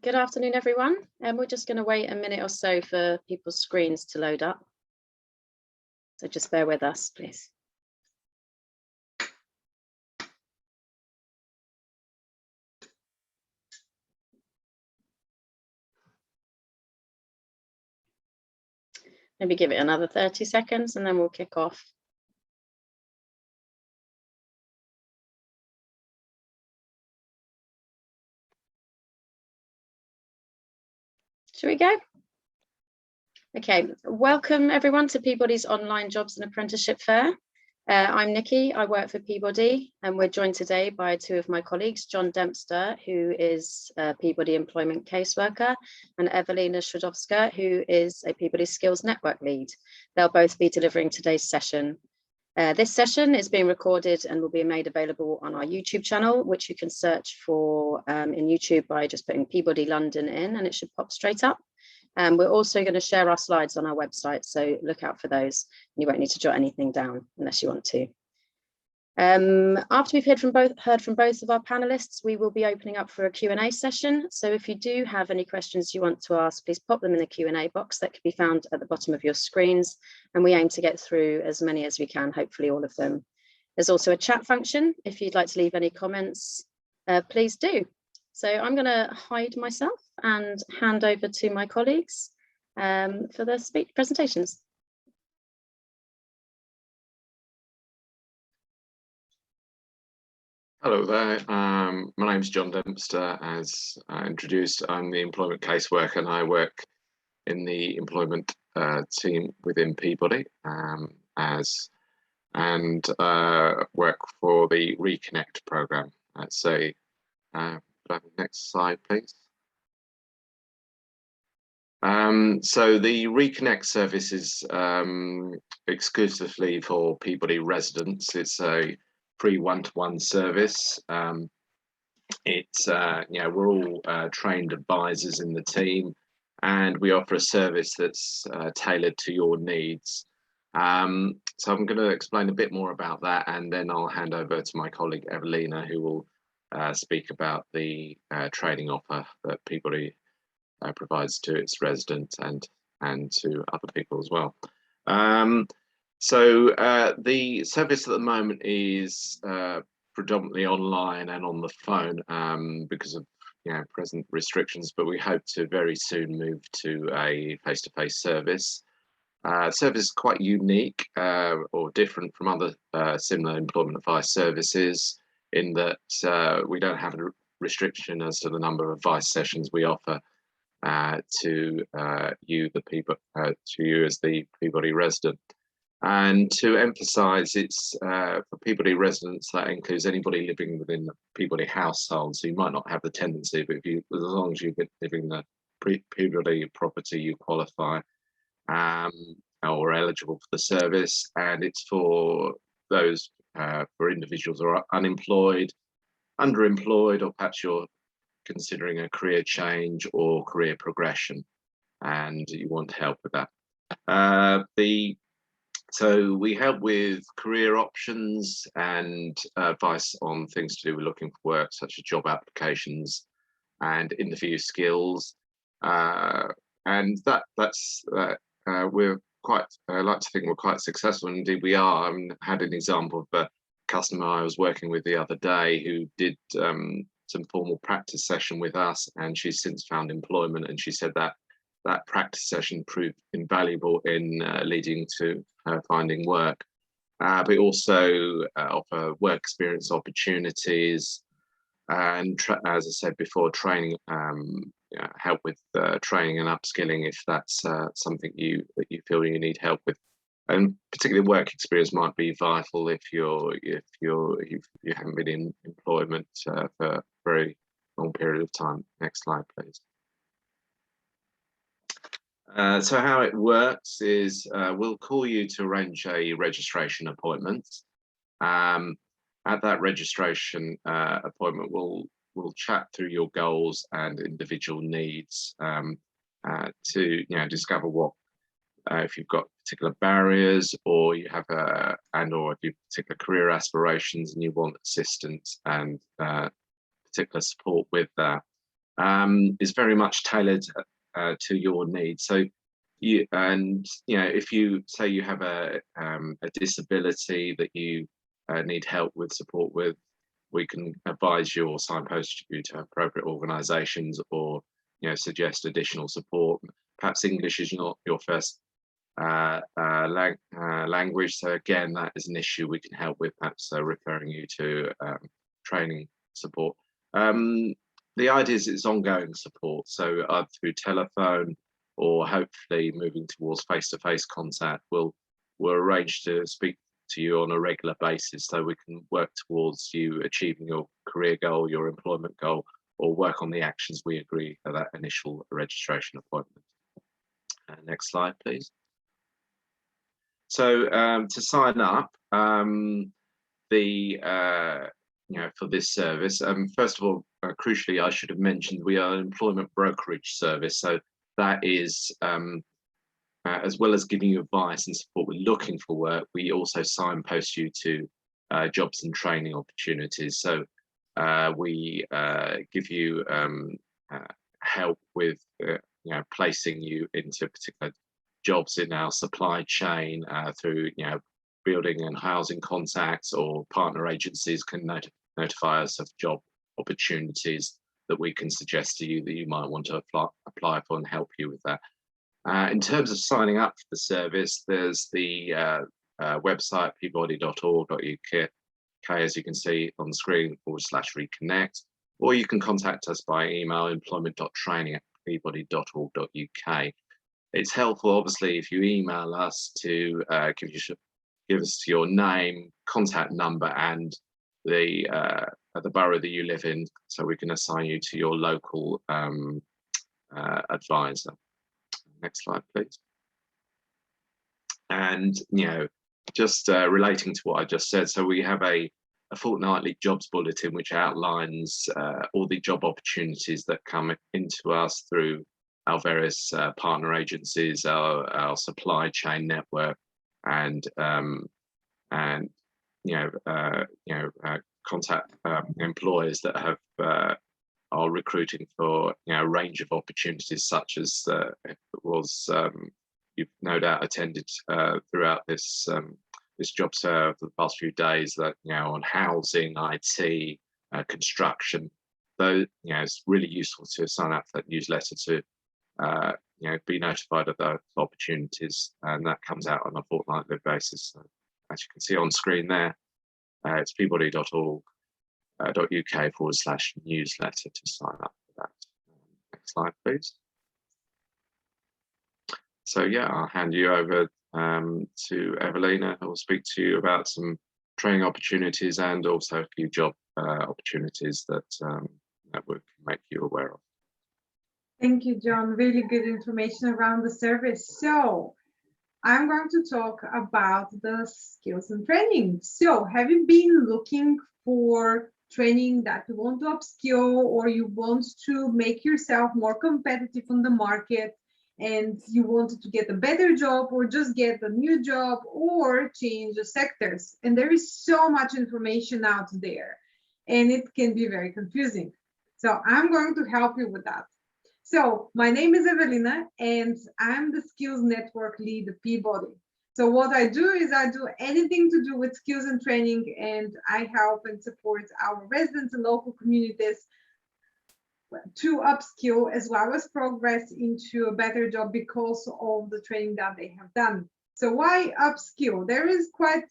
Good afternoon, everyone. And we're just going to wait a minute or so for people's screens to load up. So just bear with us, please. Maybe give it another 30 seconds and then we'll kick off. Shall we go? Okay, welcome everyone to Peabody's Online Jobs and Apprenticeship Fair. I'm Nikki, I work for Peabody, and we're joined today by two of my colleagues, John Dempster, who is a Peabody Employment Caseworker, and Evelina Shradowska, who is a Peabody Skills Network Lead. They'll both be delivering today's session. This session is being recorded and will be made available on our YouTube channel, which you can search for in YouTube by just putting Peabody London in, and it should pop straight up. We're also going to share our slides on our website, so look out for those. You won't need to jot anything down unless you want to. After we've heard from both of our panelists, we will be opening up for a Q&A session. So if you do have any questions you want to ask, please pop them in the Q&A box that can be found at the bottom of your screens. And we aim to get through as many as we can, hopefully all of them. There's also a chat function. If you'd like to leave any comments, please do. So I'm going to hide myself and hand over to my colleagues for the speech presentations. Hello there, my name's John Dempster. As introduced, I'm the employment caseworker and I work in the employment team within Peabody and work for the Reconnect program. So next slide, please. So the Reconnect service is exclusively for Peabody residents. It's a free one-to-one service. We're all trained advisors in the team, and we offer a service that's tailored to your needs. So I'm going to explain a bit more about that, and then I'll hand over to my colleague Evelina, who will speak about the training offer that Peabody provides to its residents and to other people as well. So the service at the moment is predominantly online and on the phone because of present restrictions, but we hope to very soon move to a face-to-face service. Service is quite unique or different from other similar employment advice services in that we don't have a restriction as to the number of advice sessions we offer to you as the Peabody resident. And to emphasise, it's for Peabody residents, that includes anybody living within the Peabody household. So you might not have the tendency, but as long as you've been living in the Peabody property, you qualify or eligible for the service. And it's for those for individuals who are unemployed, underemployed, or perhaps you're considering a career change or career progression, and you want help with that. So we help with career options and advice on things to do with looking for work, such as job applications and interview skills. And we're quite, I like to think we're quite successful. Indeed, we are. I had an example of a customer I was working with the other day who did some formal practice session with us, and she's since found employment, and she said that that practice session proved invaluable in leading to her finding work. We also offer work experience opportunities, and as I said before, training, help with training and upskilling if that's something that you feel you need help with. And particularly work experience might be vital if you haven't been in employment for a very long period of time. Next slide, please. So how it works is we'll call you to arrange a registration appointment. At that registration appointment, we'll chat through your goals and individual needs to discover what if you've got particular barriers, or you have or if you have particular career aspirations and you want assistance and particular support with that. is very much tailored to your needs. So if you say you have a disability that you need help with, support with, we can advise you or signpost you to appropriate organisations, or suggest additional support. Perhaps English is not your first language, so again, that is an issue we can help with, perhaps referring you to training support. The idea is it's ongoing support, so either through telephone or hopefully moving towards face-to-face contact. We'll arrange to speak to you on a regular basis, so we can work towards you achieving your career goal, your employment goal, or work on the actions we agree at that initial registration appointment. Next slide, please. So to sign up for this service, first of all, crucially, I should have mentioned we are an employment brokerage service. So that is, as well as giving you advice and support with looking for work, we also signpost you to jobs and training opportunities. So we give you help with placing you into particular jobs in our supply chain through building and housing contacts, or partner agencies can notify us of job opportunities that we can suggest to you that you might want to apply for, and help you with that. In terms of signing up for the service, there's the website peabody.org.uk, as you can see on the screen, /reconnect, or you can contact us by email, employment.training@peabody.org.uk. It's helpful, obviously, if you email us to give us your name, contact number, and the borough that you live in, so we can assign you to your local advisor. Next slide, please. And just relating to what I just said, so we have a fortnightly jobs bulletin which outlines all the job opportunities that come into us through our various partner agencies, our supply chain network, and contact employers that have are recruiting for a range of opportunities, such as you've no doubt attended throughout this this job fair for the past few days, that on housing, IT, construction. Though it's really useful to sign up for that newsletter to be notified of those opportunities, and that comes out on a fortnightly basis. So, as you can see on screen there, it's peabody.org.uk/newsletter to sign up for that. Next slide, please. So I'll hand you over to Evelina, who will speak to you about some training opportunities and also a few job opportunities that we can make you aware of. Thank you, John. Really good information around the service. So I'm going to talk about the skills and training. So have you been looking for training that you want to upskill, or you want to make yourself more competitive on the market, and you wanted to get a better job, or just get a new job, or change the sectors? And there is so much information out there, and it can be very confusing. So I'm going to help you with that. So my name is Evelina, and I'm the Skills Network Lead at Peabody. So what I do is I do anything to do with skills and training, and I help and support our residents and local communities to upskill as well as progress into a better job because of the training that they have done. So why upskill? There is quite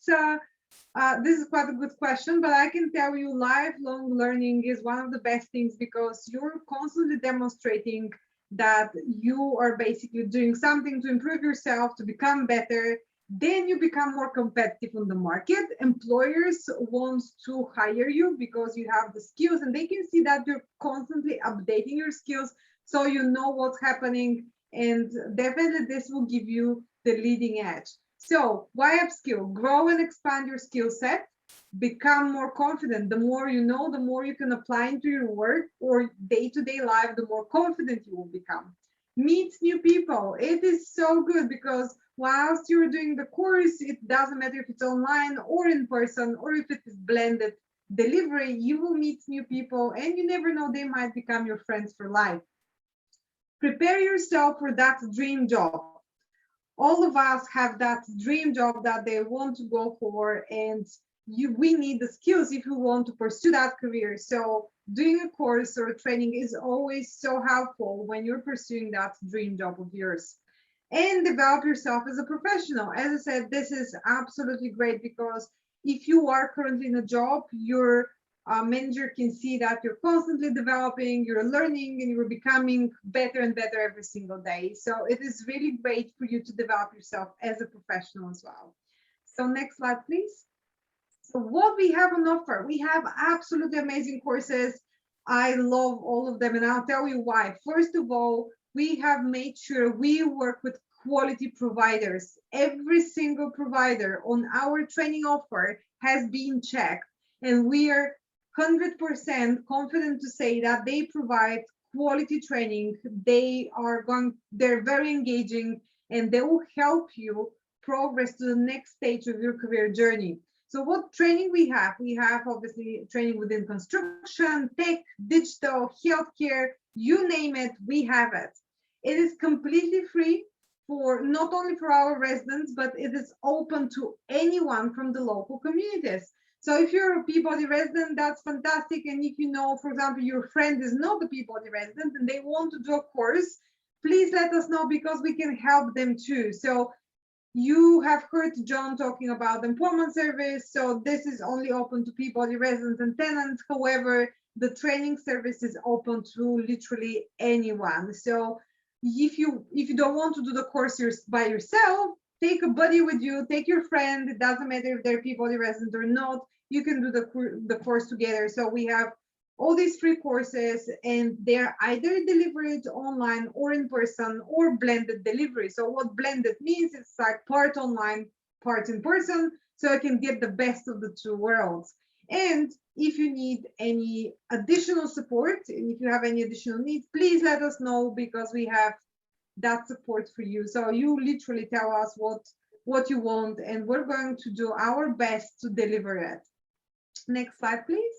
this is quite a good question, but I can tell you lifelong learning is one of the best things, because you're constantly demonstrating that you are basically doing something to improve yourself, to become better. Then you become more competitive on the market. Employers want to hire you because you have the skills, and they can see that you're constantly updating your skills, so you know what's happening, and definitely this will give you the leading edge. So why upskill? Grow and expand your skill set, become more confident. The more you know, the more you can apply into your work or day-to-day life, the more confident you will become. Meet new people. It is so good, because whilst you're doing the course, it doesn't matter if it's online or in person, or if it is blended, delivery, you will meet new people, and you never know, they might become your friends for life. Prepare yourself for that dream job. All of us have that dream job that they want to go for, and we need the skills if we want to pursue that career. So doing a course or a training is always so helpful when you're pursuing that dream job of yours. And develop yourself as a professional. As I said, this is absolutely great, because if you are currently in a job, your manager can see that you're constantly developing, you're learning, and you're becoming better and better every single day. So it is really great for you to develop yourself as a professional as well. So next slide, please. So what we have on offer, we have absolutely amazing courses. I love all of them, and I'll tell you why. First of all, we have made sure we work with quality providers. Every single provider on our training offer has been checked, and we are 100% confident to say that they provide quality training. They're very engaging, and they will help you progress to the next stage of your career journey. So what training we have? We have obviously training within construction, tech, digital, healthcare, you name it, we have it. It is completely free for not only for our residents, but it is open to anyone from the local communities. So if you're a Peabody resident, that's fantastic. And if you know, for example, your friend is not a Peabody resident and they want to do a course, please let us know, because we can help them too. So you have heard John talking about the employment service. So this is only open to Peabody residents and tenants. However, the training service is open to literally anyone. So if you don't want to do the course by yourself, take a buddy with you, take your friend. It doesn't matter if they're Peabody resident or not. You can do the course together. So we have all these free courses, and they're either delivered online or in person, or blended delivery. So what blended means, it's like part online, part in person, so I can get the best of the two worlds. And if you need any additional support, and if you have any additional needs, please let us know, because we have that support for you. So you literally tell us what you want, and we're going to do our best to deliver it. Next slide, please.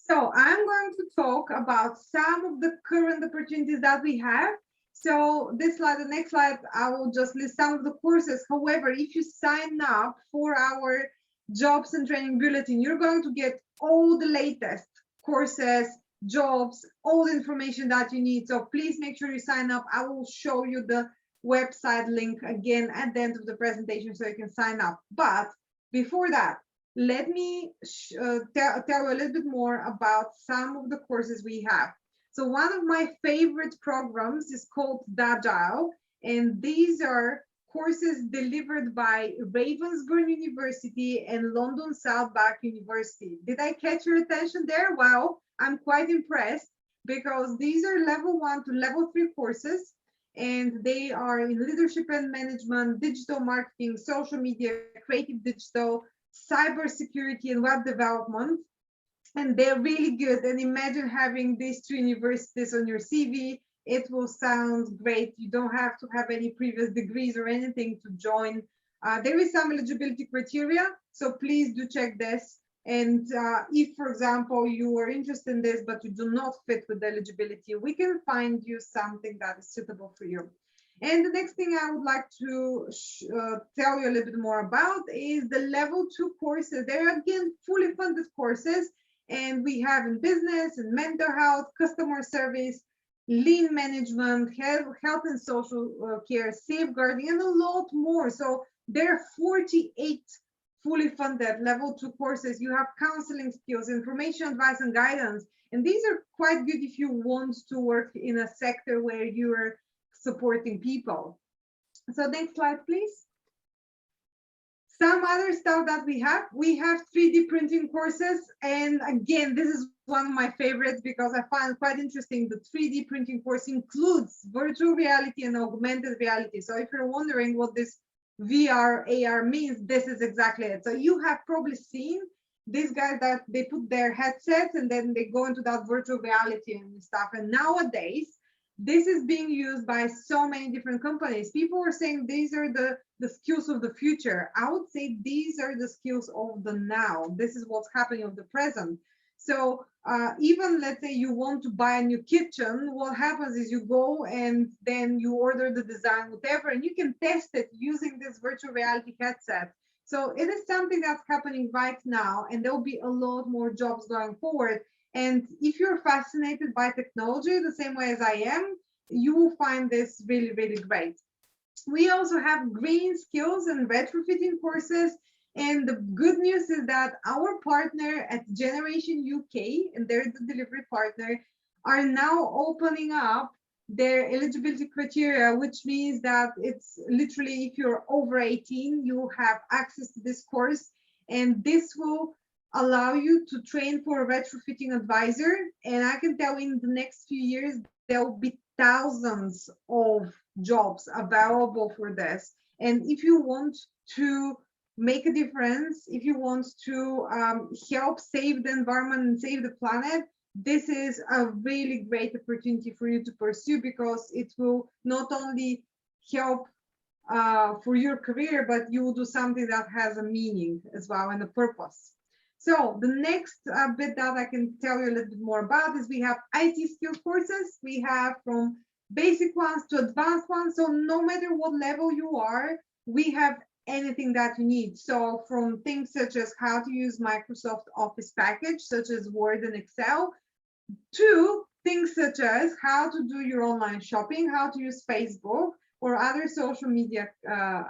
So I'm going to talk about some of the current opportunities that we have. So this slide, the next slide, I will just list some of the courses. However, if you sign up for our jobs and training bulletin, you're going to get all the latest courses, jobs, all the information that you need. So please make sure you sign up. I will show you the website link again at the end of the presentation so you can sign up. But before that, let me tell you a little bit more about some of the courses we have. So one of my favorite programs is called Agile, and these are courses delivered by Ravensbourne University and London Southbank University. Did I catch your attention there? Wow, I'm quite impressed, because these are level 1 to level 3 courses, and they are in leadership and management, digital marketing, social media, creative digital, cybersecurity, and web development. And they're really good. And imagine having these 3 universities on your CV. It will sound great. You don't have to have any previous degrees or anything to join. There is some eligibility criteria, so please do check this. And if, for example, you are interested in this, but you do not fit with the eligibility, we can find you something that is suitable for you. And the next thing I would like to tell you a little bit more about is the level 2 courses. They're again fully funded courses, and we have in business and mental health, customer service, lean management, health and social care, safeguarding, and a lot more. So there are 48 fully funded level 2 courses. You have counseling skills, information, advice, and guidance. And these are quite good if you want to work in a sector where you're supporting people. So next slide, please. Some other stuff that we have 3D printing courses. And again, this is one of my favorites because I find it quite interesting. The 3D printing course includes virtual reality and augmented reality. So if you're wondering what this VR, AR means, this is exactly it. So you have probably seen these guys that they put their headsets and then they go into that virtual reality and stuff. And nowadays, this is being used by so many different companies. People are saying these are the skills of the future. I would say these are the skills of the now. This is what's happening of the present. So even let's say you want to buy a new kitchen, what happens is you go and then you order the design, whatever, and you can test it using this virtual reality headset. So it is something that's happening right now, and there will be a lot more jobs going forward. And if you're fascinated by technology the same way as I am, you will find this really, really great. We also have green skills and retrofitting courses. And the good news is that our partner at Generation UK, and they're the delivery partner, are now opening up their eligibility criteria, which means that it's literally if you're over 18, you have access to this course. And this will allow you to train for a retrofitting advisor. And I can tell in the next few years, there will be thousands of jobs available for this. And if you want to make a difference, if you want to help save the environment and save the planet, this is a really great opportunity for you to pursue, because it will not only help for your career, but you will do something that has a meaning as well and a purpose. So the next bit that I can tell you a little bit more about is we have IT skill courses. We have from basic ones to advanced ones. So no matter what level you are, we have anything that you need. So from things such as how to use Microsoft Office package, such as Word and Excel, to things such as how to do your online shopping, how to use Facebook or other social media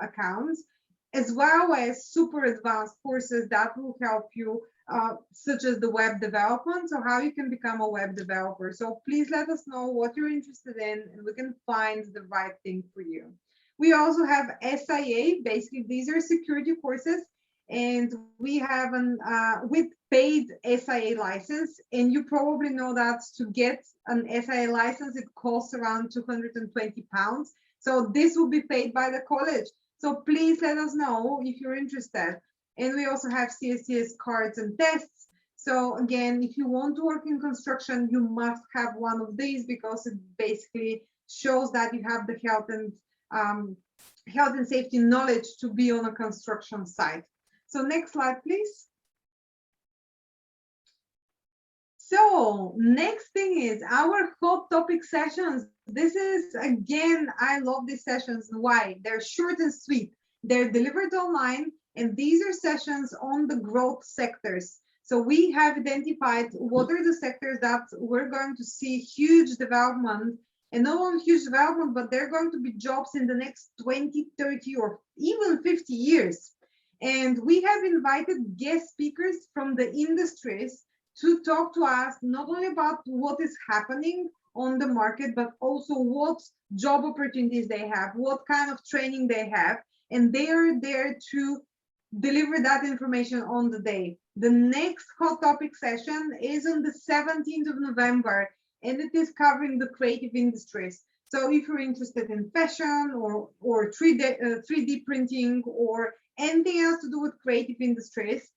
accounts, as well as super advanced courses that will help you, such as the web development, so how you can become a web developer. So please let us know what you're interested in, and we can find the right thing for you. We also have SIA. Basically, these are security courses, and we have an with paid SIA license. And you probably know that to get an SIA license, it costs around £220. So this will be paid by the college. So please let us know if you're interested. And we also have CSCS cards and tests. So again, if you want to work in construction, you must have one of these, because it basically shows that you have the health and safety knowledge to be on a construction site. So next slide, please. So next thing is our hot topic sessions. This is, again, I love these sessions. Why? They're short and sweet. They're delivered online, and these are sessions on the growth sectors. So we have identified what are the sectors that we're going to see huge development, and not only huge development, but they're going to be jobs in the next 20, 30, or even 50 years. And we have invited guest speakers from the industries to talk to us not only about what is happening on the market, but also what job opportunities they have, what kind of training they have, and they are there to deliver that information on the day. The next hot topic session is on the 17th of November, and it is covering the creative industries. So if you're interested in fashion or 3D printing or anything else to do with creative industries,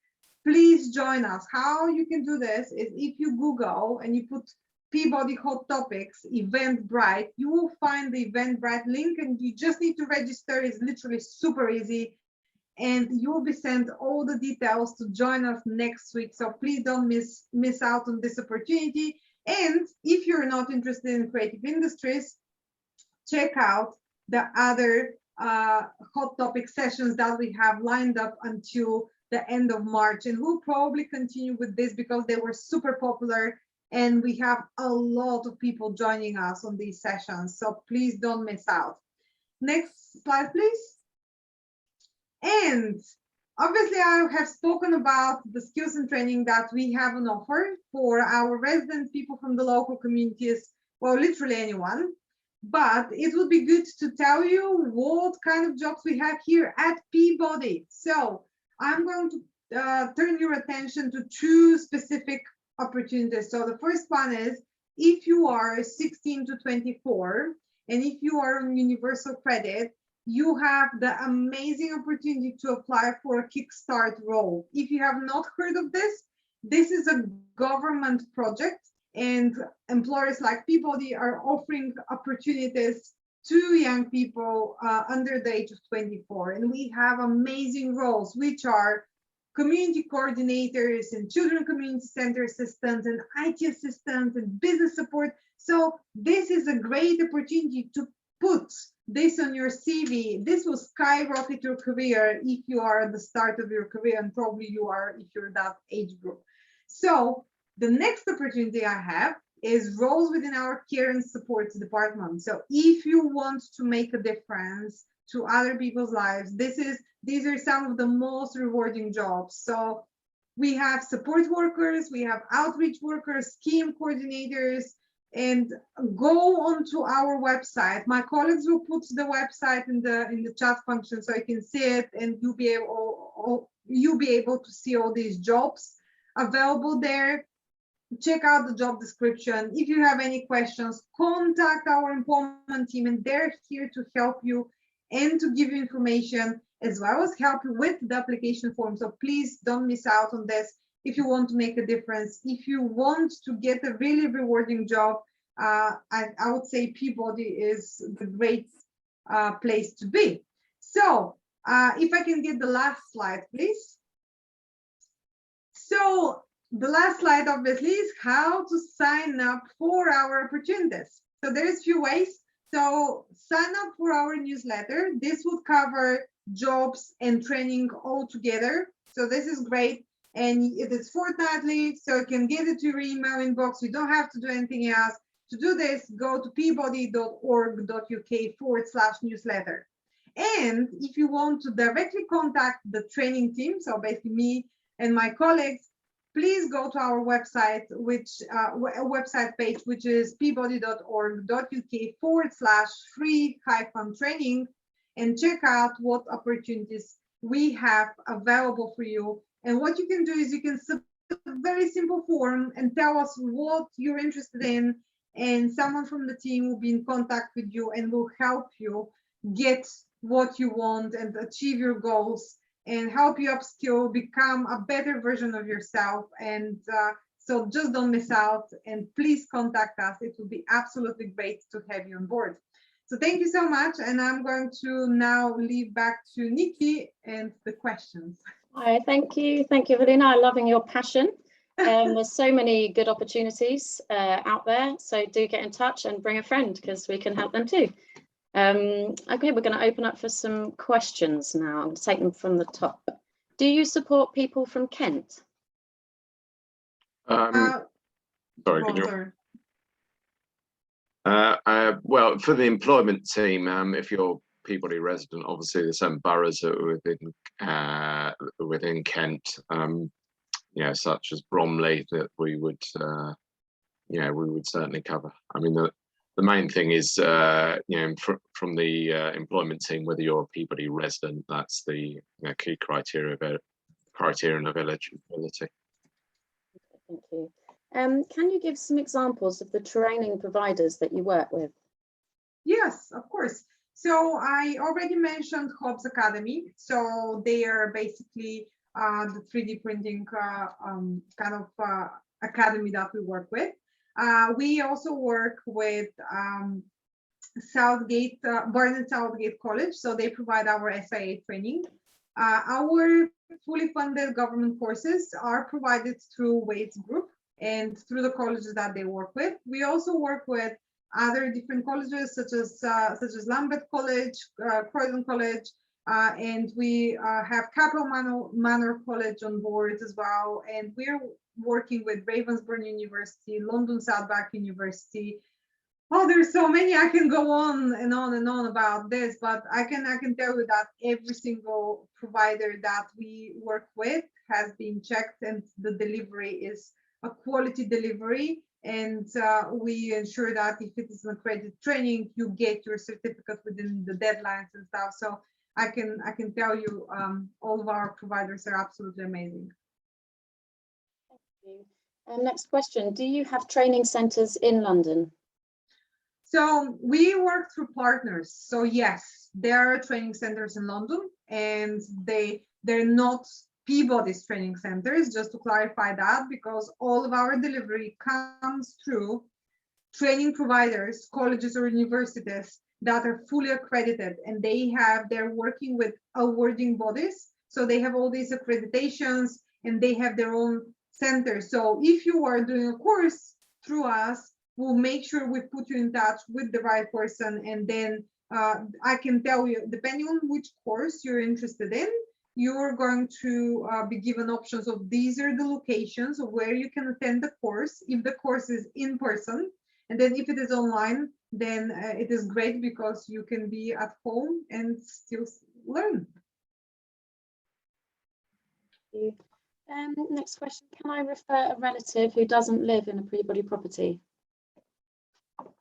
please join us. How you can do this is if you Google and you put Peabody Hot Topics Eventbrite, you will find the Eventbrite link, and you just need to register. It's literally super easy, and you will be sent all the details to join us next week. So please don't miss out on this opportunity. And if you're not interested in creative industries, check out the other hot topic sessions that we have lined up until the end of March, and we'll probably continue with this because they were super popular, and we have a lot of people joining us on these sessions. So please don't miss out. Next slide, please. And obviously, I have spoken about the skills and training that we have on offer for our resident people from the local communities, well, literally anyone. But it would be good to tell you what kind of jobs we have here at Peabody. So I'm going to turn your attention to two specific opportunities. So the first one is if you are 16 to 24, and if you are on universal credit, you have the amazing opportunity to apply for a Kickstart role. If you have not heard of this, this is a government project, And employers like Peabody are offering opportunities to young people under the age of 24. And we have amazing roles, which are community coordinators and children community center assistants and IT assistants and business support. So this is a great opportunity to put this on your CV. This will skyrocket your career if you are at the start of your career, and probably you are if you're that age group. So the next opportunity I have is roles within our care and support department. So if you want to make a difference to other people's lives, these are some of the most rewarding jobs. So we have support workers, we have outreach workers, scheme coordinators, and go onto our website. My colleagues will put the website in the chat function so you can see it, and you'll be able to see all these jobs available there. Check out the job description. If you have any questions, contact our employment team, and they're here to help you and to give you information, as well as help you with the application form. So please don't miss out on this if you want to make a difference. If you want to get a really rewarding job, I would say Peabody is the great place to be. So if I can get the last slide, please. So the last slide, obviously, is how to sign up for our opportunities. So there's a few ways. So sign up for our newsletter. This would cover jobs and training all together. So this is great. And it is fortnightly, so you can get it to your email inbox. You don't have to do anything else. To do this, go to peabody.org.uk/newsletter. And if you want to directly contact the training team, so basically me and my colleagues, please go to our website, which website page, which is peabody.org.uk/free-training, and check out what opportunities we have available for you. And what you can do is you can submit a very simple form and tell us what you're interested in, and someone from the team will be in contact with you and will help you get what you want and achieve your goals, and help you upskill, become a better version of yourself. And so just don't miss out, and please contact us. It will be absolutely great to have you on board. So thank you so much. And I'm going to now leave back to Nikki and the questions. All right, thank you. Thank you, Evelina. I'm loving your passion. There's so many good opportunities out there. So do get in touch and bring a friend, because we can help them too. Okay, we're going to open up for some questions now. I'm going to take them from the top. Do you support people from Kent? Sorry, can you? Well, for the employment team, if you're Peabody resident, obviously there's some boroughs that are within Kent, such as Bromley, that we would certainly cover. I mean, the main thing is, from the employment team, whether you're a Peabody resident, that's the key criterion of eligibility. Thank you. Can you give some examples of the training providers that you work with? Yes, of course. So I already mentioned Hobbs Academy. So they are basically the 3D printing academy that we work with. We also work with Southgate, Barnet Southgate College. So they provide our SIA training. Our fully funded government courses are provided through Wade's Group and through the colleges that they work with. We also work with other different colleges, such as Lambeth College, Croydon College, and we have Capel Manor College on board as well. And we're working with Ravensbourne University, London Southbank University. Oh, there's so many. I can go on and on and on about this, but I can tell you that every single provider that we work with has been checked, and the delivery is a quality delivery. And we ensure that if it is an accredited training, you get your certificate within the deadlines and stuff. So I can tell you, all of our providers are absolutely amazing. Thank you. Next question: do you have training centres in London? So we work through partners. So yes, there are training centers in London, and they're not Peabody's training centers, just to clarify that, because all of our delivery comes through training providers, colleges or universities that are fully accredited, and they're working with awarding bodies. So they have all these accreditations and they have their own centers. So if you are doing a course through us, we'll make sure we put you in touch with the right person. And then I can tell you, depending on which course you're interested in, you're going to be given options of these are the locations of where you can attend the course if the course is in person. And then if it is online, then it is great because you can be at home and still learn. Next question, can I refer a relative who doesn't live in a Peabody property?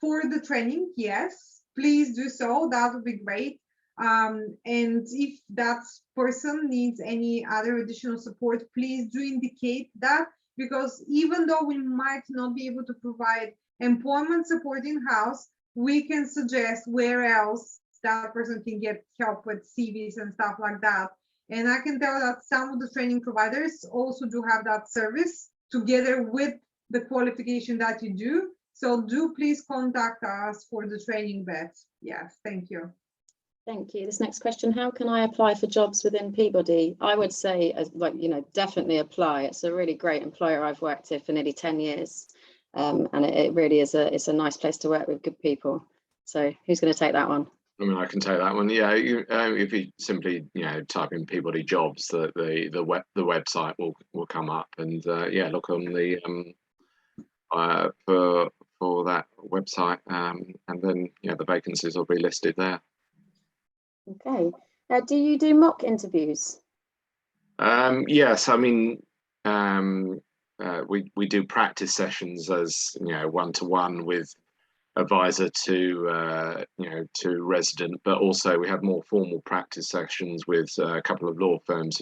For the training, yes, please do so. That would be great. And if that person needs any other additional support, please do indicate that, because even though we might not be able to provide employment support in-house, we can suggest where else that person can get help with CVs and stuff like that. And I can tell that some of the training providers also do have that service together with the qualification that you do. So do please contact us for the training bits. Yes, thank you. Thank you. This next question, how can I apply for jobs within Peabody? I would say, definitely apply. It's a really great employer. I've worked here for nearly 10 years. And it really is it's a nice place to work with good people. So who's going to take that one? I mean, I can take that one. Yeah, if you simply type in Peabody jobs, the website will come up, and yeah, look on the for that website, and then the vacancies will be listed there. Okay. Do you do mock interviews? Yes, I mean we do practice sessions as one-to-one with advisor to resident, but also we have more formal practice sessions with a couple of law firms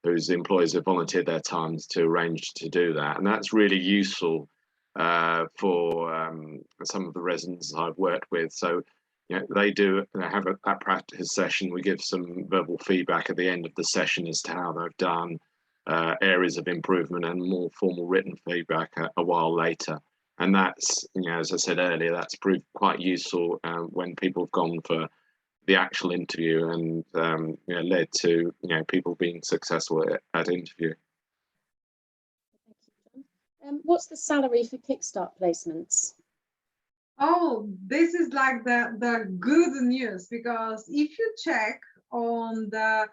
whose employees have volunteered their time to arrange to do that, and that's really useful for some of the residents I've worked with. So they do have that practice session. We give some verbal feedback at the end of the session as to how they've done, areas of improvement, and more formal written feedback a while later. And that's, as I said earlier, that's proved quite useful when people have gone for the actual interview and led to people being successful at interview. What's the salary for Kickstart placements? Oh, this is like the good news, because if you check on the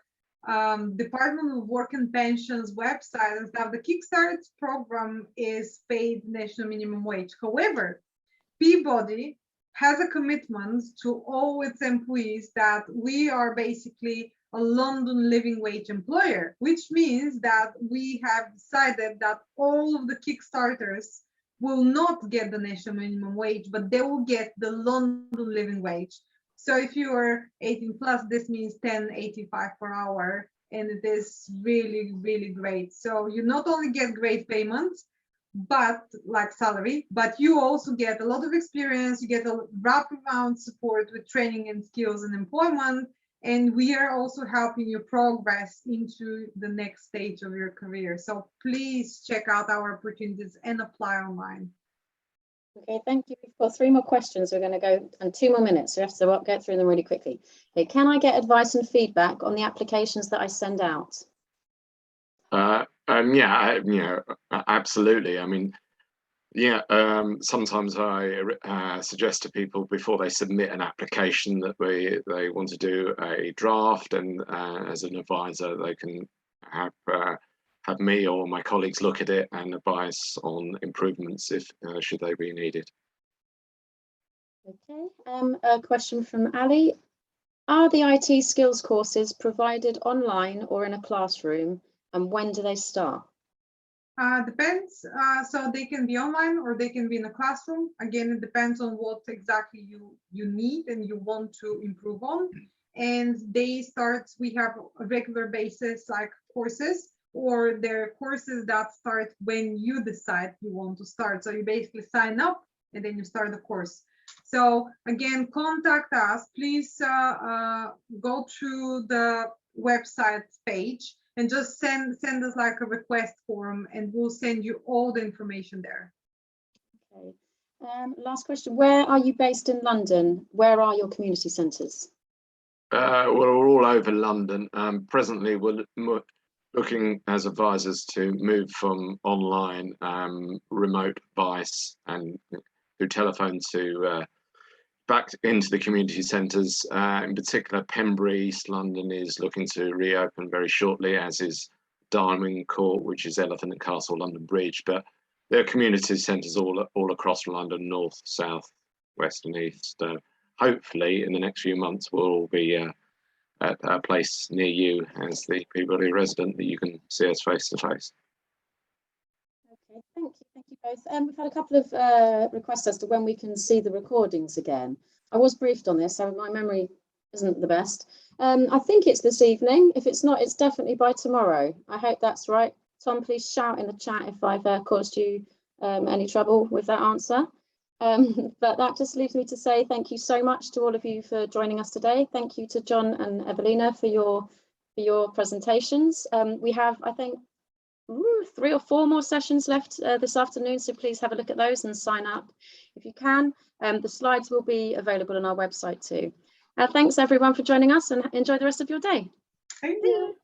Department of Work and Pensions website and stuff, the Kickstart program is paid national minimum wage. However, Peabody has a commitment to all its employees that we are basically a London living wage employer, which means that we have decided that all of the Kickstarters will not get the national minimum wage, but they will get the London living wage. So if you are 18 plus, this means 10.85 per hour, and it is really, really great. So you not only get great payment, but like salary, but you also get a lot of experience. You get a wraparound support with training and skills and employment, and we are also helping you progress into the next stage of your career. So please check out our opportunities and apply online. Okay, thank you. We've got 3 more questions. We're going to go, and 2 more minutes. So we have to get through them really quickly. Okay, can I get advice and feedback on the applications that I send out? Yeah, absolutely. I mean, sometimes I suggest to people before they submit an application that they want to do a draft, and as an advisor, they can have me or my colleagues look at it and advise on improvements if should they be needed. Okay, a question from Ali. Are the IT skills courses provided online or in a classroom, and when do they start? Depends. So they can be online or they can be in a classroom. Again, it depends on what exactly you need and you want to improve on. And they start, we have a regular basis like courses, or there are courses that start when you decide you want to start. So you basically sign up and then you start the course. So again, contact us. Please go to the website page and just send us like a request form, and we'll send you all the information there. Okay. Last question. Where are you based in London? Where are your community centres? Well, we're all over London. Presently, we're looking as advisors to move from online remote advice and through telephone to back into the community centres. In particular, Pembury, East London is looking to reopen very shortly, as is Diamond Court, which is Elephant and Castle, London Bridge. But there are community centres all across London, north, south, west and east. Hopefully, in the next few months, we'll all be at a place near you as the Peabody resident that you can see us face to face. Okay, thank you both. We've had a couple of requests as to when we can see the recordings again. I was briefed on this, so my memory isn't the best. I think it's this evening. If it's not, it's definitely by tomorrow. I hope that's right. Tom, please shout in the chat if I've caused you any trouble with that answer. But that just leaves me to say thank you so much to all of you for joining us today. Thank you to John and Evelina for your presentations. We have, I think, 3 or 4 more sessions left this afternoon, so please have a look at those and sign up if you can. The slides will be available on our website too. Thanks everyone for joining us, and enjoy the rest of your day. Thank you.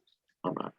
All right.